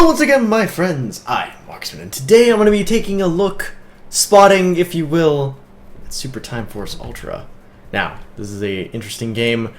Hello once again, my friends. I'm Marksman, and today I'm going to be taking a look, spotting, if you will, at Super Time Force Ultra. Now, this is a interesting game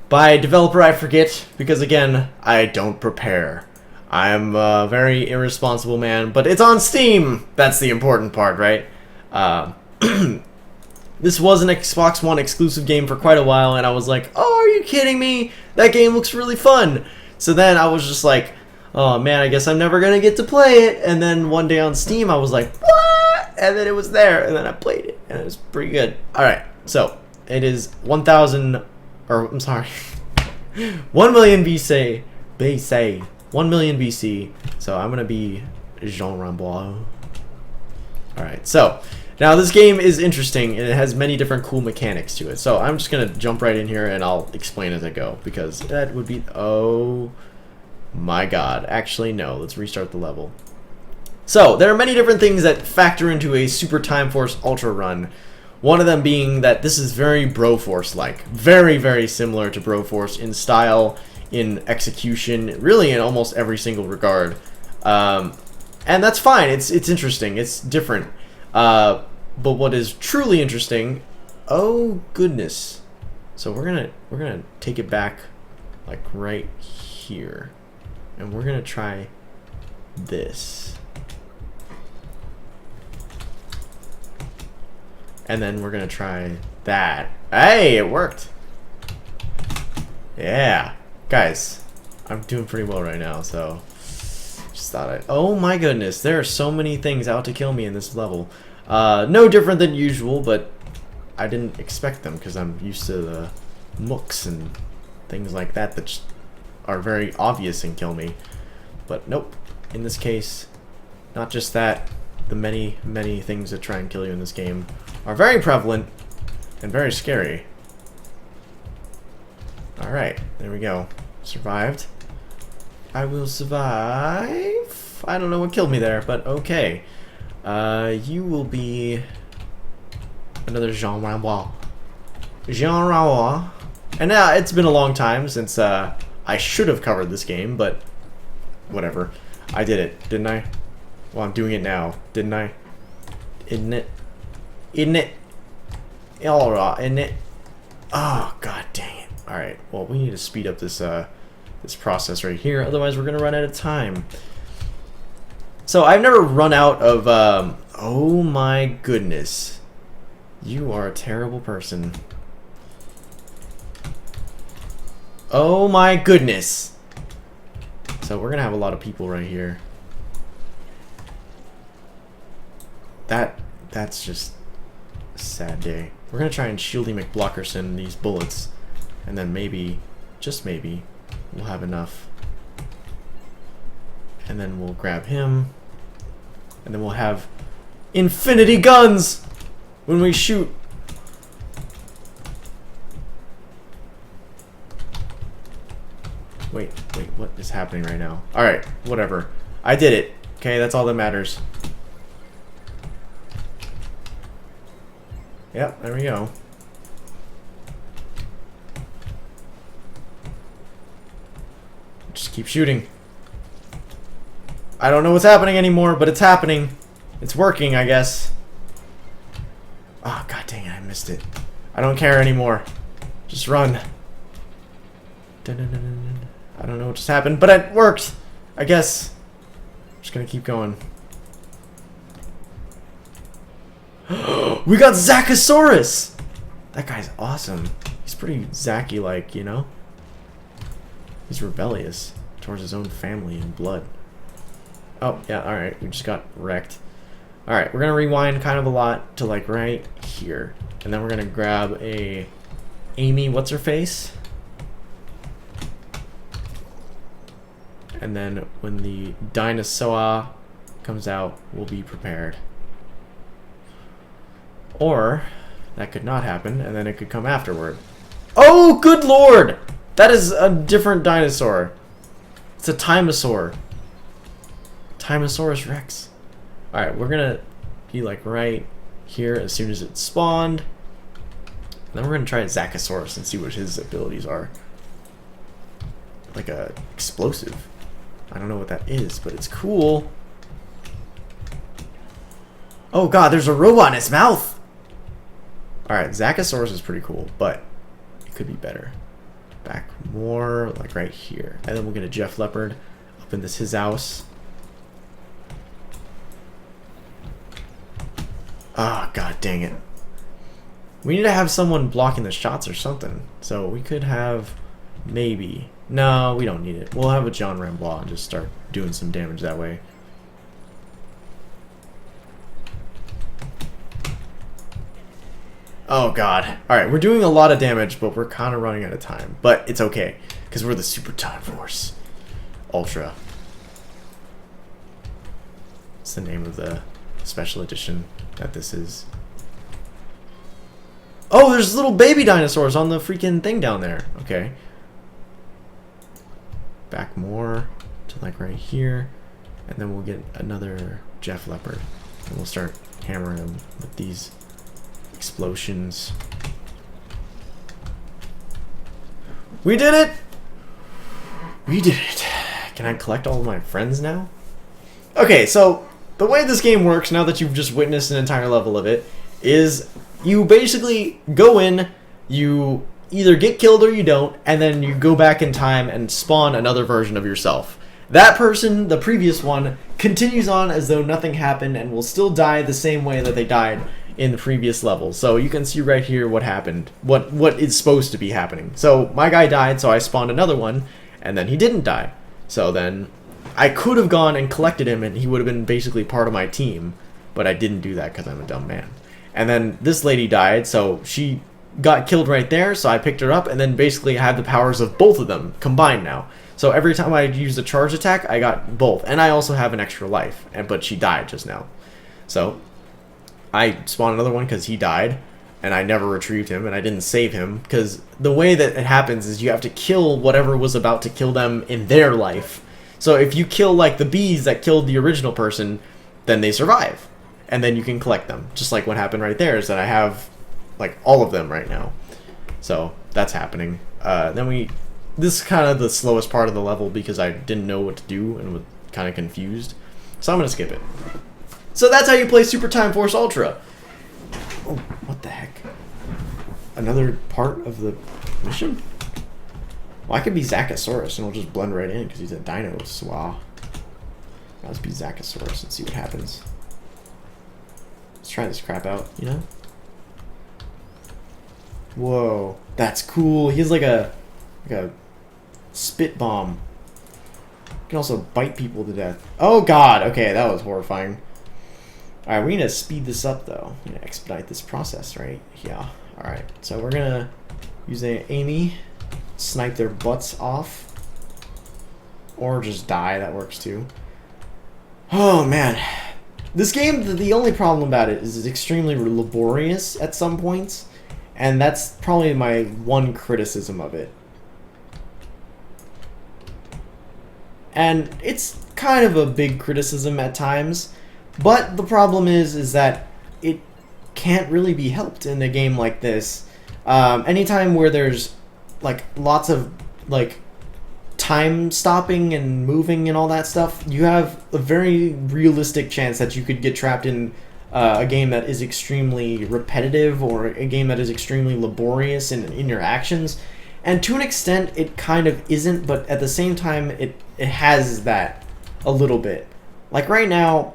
by a developer I forget, because again, I don't prepare. I'm a very irresponsible man, but it's on Steam! That's the important part, right? This was an Xbox One exclusive game for quite a while, and I was like, oh, are you kidding me? That game looks really fun! So then I was just like, oh man, I guess I'm never gonna get to play it. And then one day on Steam, I was like, what? And then it was there, and then I played it, and it was pretty good. Alright, so it is 1,000, or I'm sorry, 1 million BC. 1 million BC. So I'm gonna be Jean Rambois. Alright, so now this game is interesting, and it has many different cool mechanics to it. So I'm just gonna jump right in here, and I'll explain as I go, because that would be, oh my god. Actually, no. Let's restart the level. So, there are many different things that factor into a Super Time Force Ultra run. One of them being that this is very Broforce-like. Very, very similar to Broforce in style, in execution, really in almost every single regard. And that's fine. It's interesting. It's different. But what is truly interesting... Oh, goodness. So, we're gonna take it back, like, right here. And we're gonna try this. And then we're gonna try that. Hey, it worked! Yeah. Guys, I'm doing pretty well right now, so just thought I'd... Oh my goodness, there are so many things out to kill me in this level. No different than usual, but I didn't expect them because I'm used to the mooks and things like that that just are very obvious and kill me. But nope, in this case, not just that, the many, many things that try and kill you in this game are very prevalent and very scary. Alright, there we go. Survived. I will survive. I don't know what killed me there, but okay. You will be another Jean Rambois. Jean Rambois. And now it's been a long time since I should have covered this game, but whatever. I did it, didn't I? Well, I'm doing it now, didn't I? Isn't it? Isn't it? Alright, isn't it? Oh, god dang it. Alright, well, we need to speed up this this process right here, otherwise we're gonna run out of time. So, I've never run out of, oh my goodness. You are a terrible person. Oh my goodness. So we're gonna have a lot of people right here. That's just a sad day. We're gonna try and Shieldy McBlockerson these bullets, and then maybe, just maybe, we'll have enough. And then we'll grab him, and then we'll have infinity guns when we shoot. Wait, what is happening right now? Alright, whatever. I did it. Okay, that's all that matters. Yep, there we go. Just keep shooting. I don't know what's happening anymore, but it's happening. It's working, I guess. Oh, god dang it, I missed it. I don't care anymore. Just run. I don't know what just happened, but it worked! I guess. I'm just gonna keep going. We got Zachosaurus! That guy's awesome. He's pretty Zacky-like, you know? He's rebellious towards his own family and blood. Oh, yeah, alright. We just got wrecked. Alright, we're gonna rewind kind of a lot to, like, right here. And then we're gonna grab a Amy What's-Her-Face. And then when the dinosaur comes out, we'll be prepared. Or that could not happen, and then it could come afterward. Oh, good lord! That is a different dinosaur. It's a Timosaur. Timosaurus Rex. Alright, we're gonna be like right here as soon as it spawned. And then we're gonna try Zachosaurus and see what his abilities are. Like a explosive. I don't know what that is, but it's cool. Oh god, there's a robot in its mouth! Alright, Zachosaurus is pretty cool, but it could be better. Back more, like right here. And then we'll get a Jeff Leopard up in his house. Ah, god dang it. We need to have someone blocking the shots or something. So we could have maybe. No, we don't need it. We'll have a John Rambois and just start doing some damage that way. Oh god. Alright, we're doing a lot of damage, but we're kind of running out of time. But it's okay, because we're the Super Time Force Ultra. It's the name of the special edition that this is. Oh, there's little baby dinosaurs on the freaking thing down there. Okay. Back more to like right here. And then we'll get another Jeff Leopard. And we'll start hammering them with these explosions. We did it! We did it. Can I collect all of my friends now? Okay, so the way this game works, now that you've just witnessed an entire level of it, is you basically go in, you either get killed or you don't, and then you go back in time and spawn another version of yourself. That person, the previous one, continues on as though nothing happened and will still die the same way that they died in the previous level. So you can see right here what happened, what is supposed to be happening. So my guy died, so I spawned another one, and then he didn't die. So then I could have gone and collected him and he would have been basically part of my team, but I didn't do that because I'm a dumb man. And then this lady died, so she got killed right there, so I picked her up, and then basically I have the powers of both of them combined now. So every time I used a charge attack, I got both. And I also have an extra life, but she died just now. So I spawned another one because he died, and I never retrieved him, and I didn't save him, because the way that it happens is you have to kill whatever was about to kill them in their life. So if you kill, like, the bees that killed the original person, then they survive. And then you can collect them. Just like what happened right there is that I have, like, all of them right now. So that's happening. This is kind of the slowest part of the level because I didn't know what to do and was kind of confused. So I'm going to skip it. So that's how you play Super Time Force Ultra. Oh, what the heck? Another part of the mission? Well, I could be Zachosaurus and we'll just blend right in because he's a dino. Wow. Let's be Zachosaurus and see what happens. Let's try this crap out, you know? Whoa, that's cool. He has like a spit bomb. He can also bite people to death. Oh god, okay, that was horrifying. Alright, we need to speed this up though. We need to expedite this process, right? Yeah. Alright, so we're gonna use Amy, snipe their butts off. Or just die, that works too. Oh man. This game, the only problem about it is it's extremely laborious at some points. And that's probably my one criticism of it. And it's kind of a big criticism at times. But the problem is that it can't really be helped in a game like this. Anytime where there's like lots of like time stopping and moving and all that stuff, you have a very realistic chance that you could get trapped in a game that is extremely repetitive or a game that is extremely laborious in your actions. And to an extent, it kind of isn't, but at the same time, it has that a little bit. Like right now,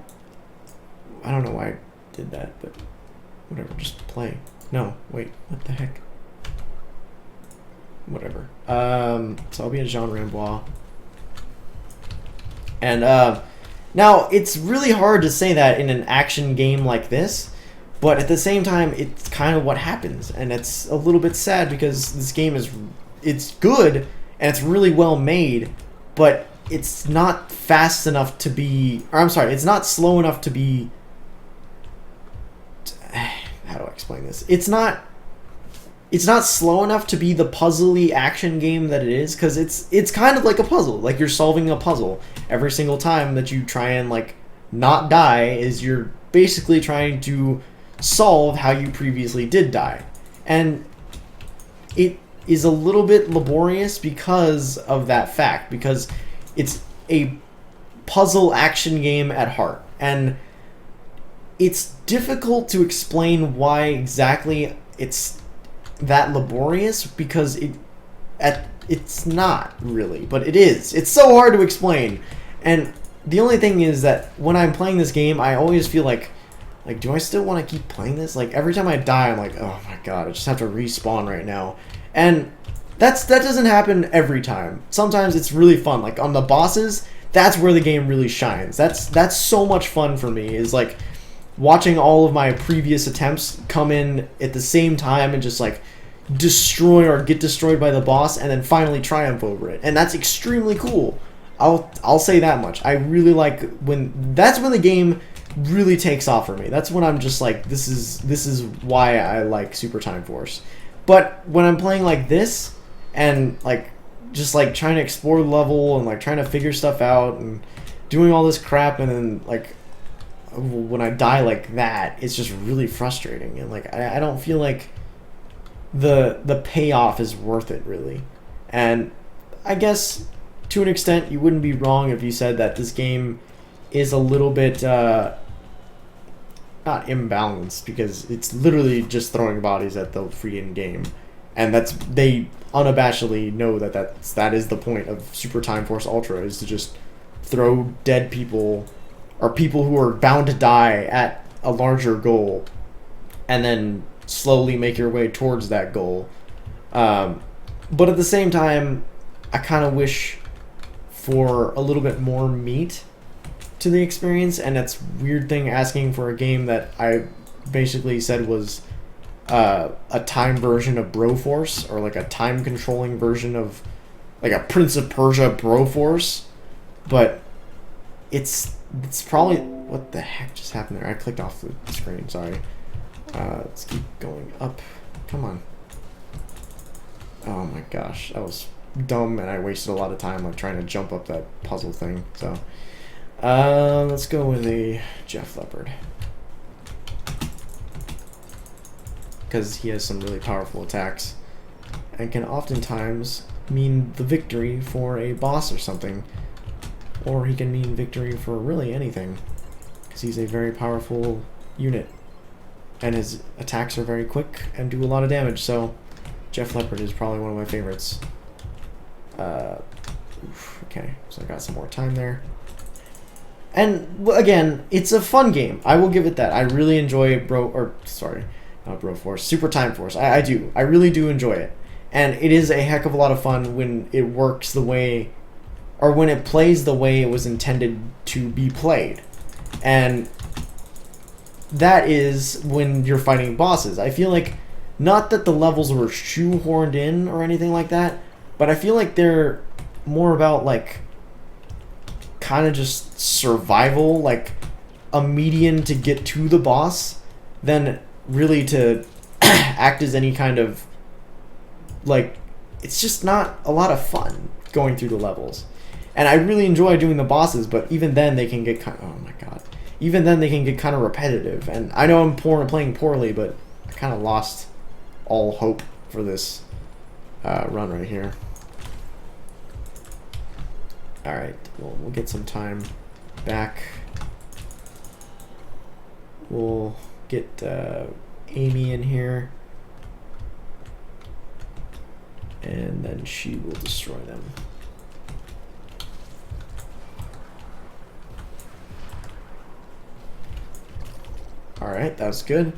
I don't know why I did that, but whatever, just play. No, wait, what the heck? Whatever. So I'll be a Jean Rambois. And now, it's really hard to say that in an action game like this, but at the same time, it's kind of what happens, and it's a little bit sad because this game it's good, and it's really well made, but it's not fast enough to be, or I'm sorry, it's not slow enough to be, how do I explain this? It's not slow enough to be the puzzly action game that it is, because it's kind of like a puzzle. Like you're solving a puzzle every single time that you try and like not die. Is you're basically trying to solve how you previously did die, and it is a little bit laborious because of that fact. Because it's a puzzle action game at heart, and it's difficult to explain why exactly it's that laborious, because it's not really, but it is. It's so hard to explain. And the only thing is that when I'm playing this game, I always feel like, do I still want to keep playing this? Like, every time I die, I'm like, oh my god, I just have to respawn right now. And that doesn't happen every time. Sometimes it's really fun. Like, on the bosses, that's where the game really shines. That's so much fun for me, is like watching all of my previous attempts come in at the same time and just like destroy or get destroyed by the boss, and then finally triumph over it. And that's extremely cool. I'll say that much. I really like that's when the game really takes off for me. That's when I'm just like, this is why I like Super Time Force. But when I'm playing like this, and like just like trying to explore the level and like trying to figure stuff out and doing all this crap, and then like when I die like that, it's just really frustrating, and like I don't feel like the payoff is worth it, really. And I guess to an extent you wouldn't be wrong if you said that this game is a little bit not imbalanced, because it's literally just throwing bodies at the freaking game, and they unabashedly know that is the point of Super Time Force Ultra, is to just throw dead people or people who are bound to die at a larger goal, and then slowly make your way towards that goal. But at the same time, I kind of wish for a little bit more meat to the experience, and that's a weird thing asking for a game that I basically said was a time version of Broforce, or like a time controlling version of like a Prince of Persia Broforce. But it's probably, what the heck just happened there? I clicked off the screen, sorry. Let's keep going up. Come on. Oh my gosh, that was dumb, and I wasted a lot of time like trying to jump up that puzzle thing. So let's go with a Jeff Leopard, because he has some really powerful attacks and can oftentimes mean the victory for a boss or something, or he can mean victory for really anything, because he's a very powerful unit and his attacks are very quick and do a lot of damage. So Jeff Leopard is probably one of my favorites. Okay, so I got some more time there. And again, it's a fun game. I will give it that. I really enjoy Broforce, Super Time Force. I do. I really do enjoy it. And it is a heck of a lot of fun when it works the way, or when it plays the way it was intended to be played. And that is when you're fighting bosses. I feel like, not that the levels were shoehorned in or anything like that, but I feel like they're more about like kind of just survival, like a median to get to the boss, than really to act as any kind of, like, it's just not a lot of fun going through the levels. And I really enjoy doing the bosses, but even then they can get kind of, oh my god, even then they can get kind of repetitive. And I know I'm playing poorly, but I kind of lost all hope for this run right here. Alright, well, we'll get some time back. We'll get Amy in here, and then she will destroy them. Alright, that was good.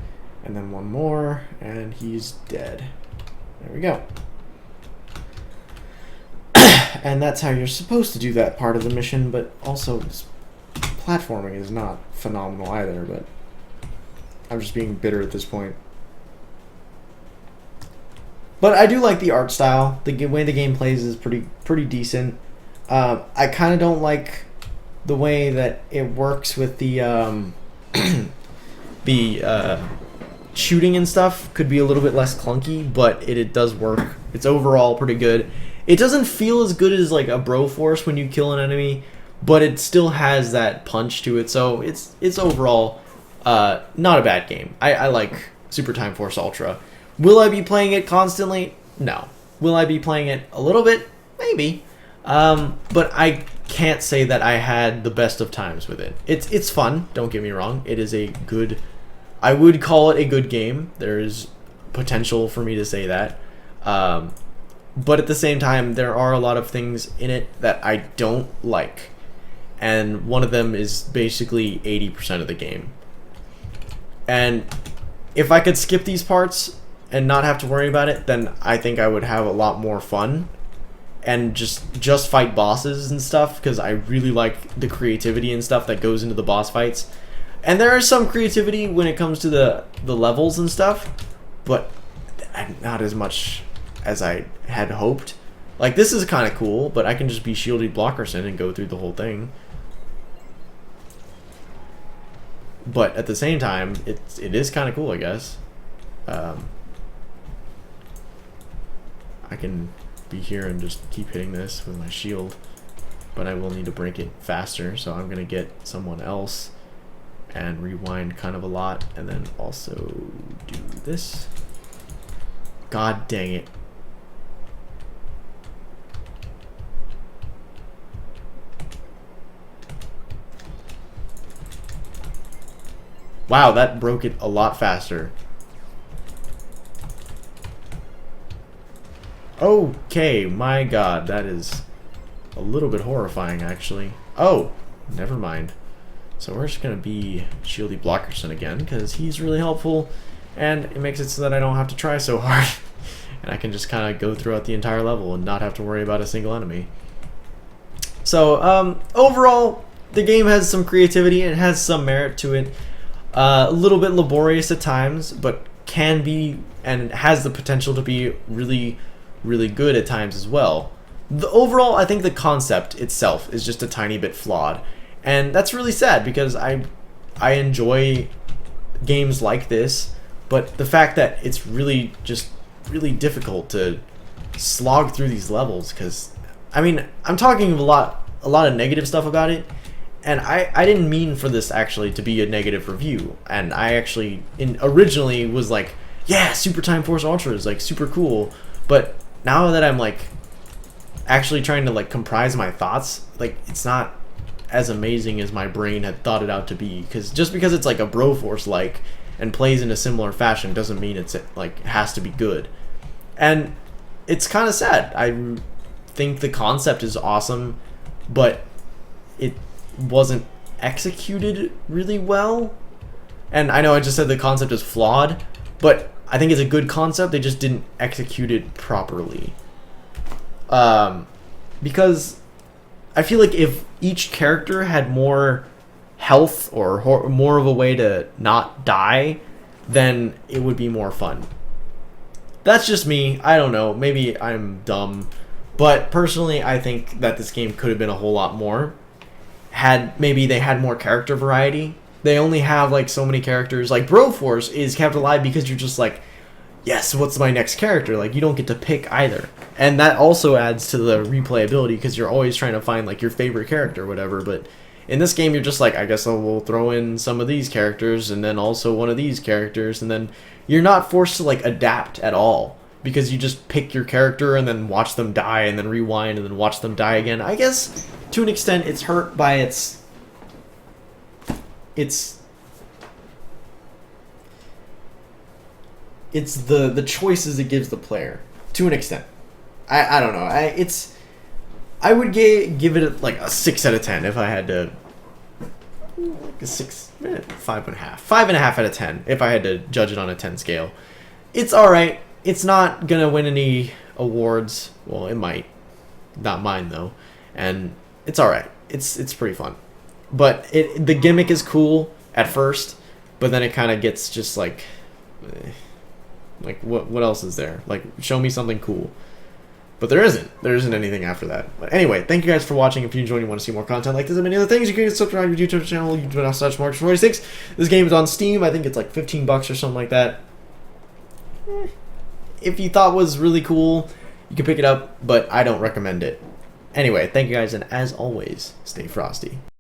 And then one more, and he's dead. There we go. And that's how you're supposed to do that part of the mission, but also platforming is not phenomenal either, but I'm just being bitter at this point. But I do like the art style. The way the game plays is pretty decent. I kind of don't like the way that it works with the shooting and stuff. Could be a little bit less clunky, but it does work. It's overall pretty good. It doesn't feel as good as like a Broforce when you kill an enemy, but it still has that punch to it. So it's overall not a bad game. I like Super Time Force Ultra. Will I be playing it constantly? No. Will I be playing it a little bit? Maybe. But I can't say that I had the best of times with it. It's fun, don't get me wrong. It is a good, I would call it a good game. There's potential for me to say that. But at the same time, there are a lot of things in it that I don't like. And one of them is basically 80% of the game. And if I could skip these parts and not have to worry about it, then I think I would have a lot more fun and just fight bosses and stuff, because I really like the creativity and stuff that goes into the boss fights. And there is some creativity when it comes to the levels and stuff, but not as much as I had hoped. Like, this is kind of cool, but I can just be Shieldy Blockerson and go through the whole thing. But at the same time, it is kind of cool, I guess. I can be here and just keep hitting this with my shield, but I will need to break it faster, so I'm gonna get someone else and rewind kind of a lot, and then also do this. God dang it. Wow, that broke it a lot faster. Okay, my god, that is a little bit horrifying, actually. Oh, never mind. So we're just gonna be Shieldy Blockerson again, because he's really helpful, and it makes it so that I don't have to try so hard. And I can just kind of go throughout the entire level and not have to worry about a single enemy. So, overall, the game has some creativity, and it has some merit to it. A little bit laborious at times, but can be, and has the potential to be really, really good at times as well. Overall, I think the concept itself is just a tiny bit flawed, and that's really sad, because I enjoy games like this, but the fact that it's really difficult to slog through these levels, because I mean, I'm talking a lot of negative stuff about it, and I didn't mean for this actually to be a negative review, and I actually originally was like, yeah, Super Time Force Ultra is like super cool, but now that I'm like actually trying to like comprise my thoughts, like it's not as amazing as my brain had thought it out to be, because just because it's like a Broforce like and plays in a similar fashion doesn't mean it's like has to be good. And it's kind of sad. I think the concept is awesome, but it wasn't executed really well. And I know I just said the concept is flawed, but I think it's a good concept. They just didn't execute it properly. Because I feel like if each character had more health or more of a way to not die, then it would be more fun. That's just me. I don't know. Maybe I'm dumb. But personally, I think that this game could have been a whole lot more. Maybe they had more character variety. They only have like so many characters. Like Broforce is kept alive because you're just like, yes, what's my next character? Like, you don't get to pick either. And that also adds to the replayability, because you're always trying to find like your favorite character or whatever. But in this game, you're just like, I guess we'll throw in some of these characters and then also one of these characters, and then you're not forced to like adapt at all, because you just pick your character and then watch them die and then rewind and then watch them die again. I guess to an extent it's hurt by its the choices it gives the player, to an extent. I don't know. I would give it like a 6 out of 10 if I had to. Like a 6, 5.5, 5.5 out of 10 if I had to judge it on a 10 scale. It's all right. It's not gonna win any awards. Well, it might. Not mine though. And it's all right. It's pretty fun. But the gimmick is cool at first, but then it kind of gets just like what else is there? Like, show me something cool. But there isn't anything after that. But anyway, thank you guys for watching. If you enjoyed and you want to see more content like this and many other things, you can subscribe to my YouTube channel, youtube.com/Marksman46. This game is on Steam. I think it's like $15 or something like that. If you thought it was really cool, you can pick it up, but I don't recommend it. Anyway, thank you guys, and as always, stay frosty.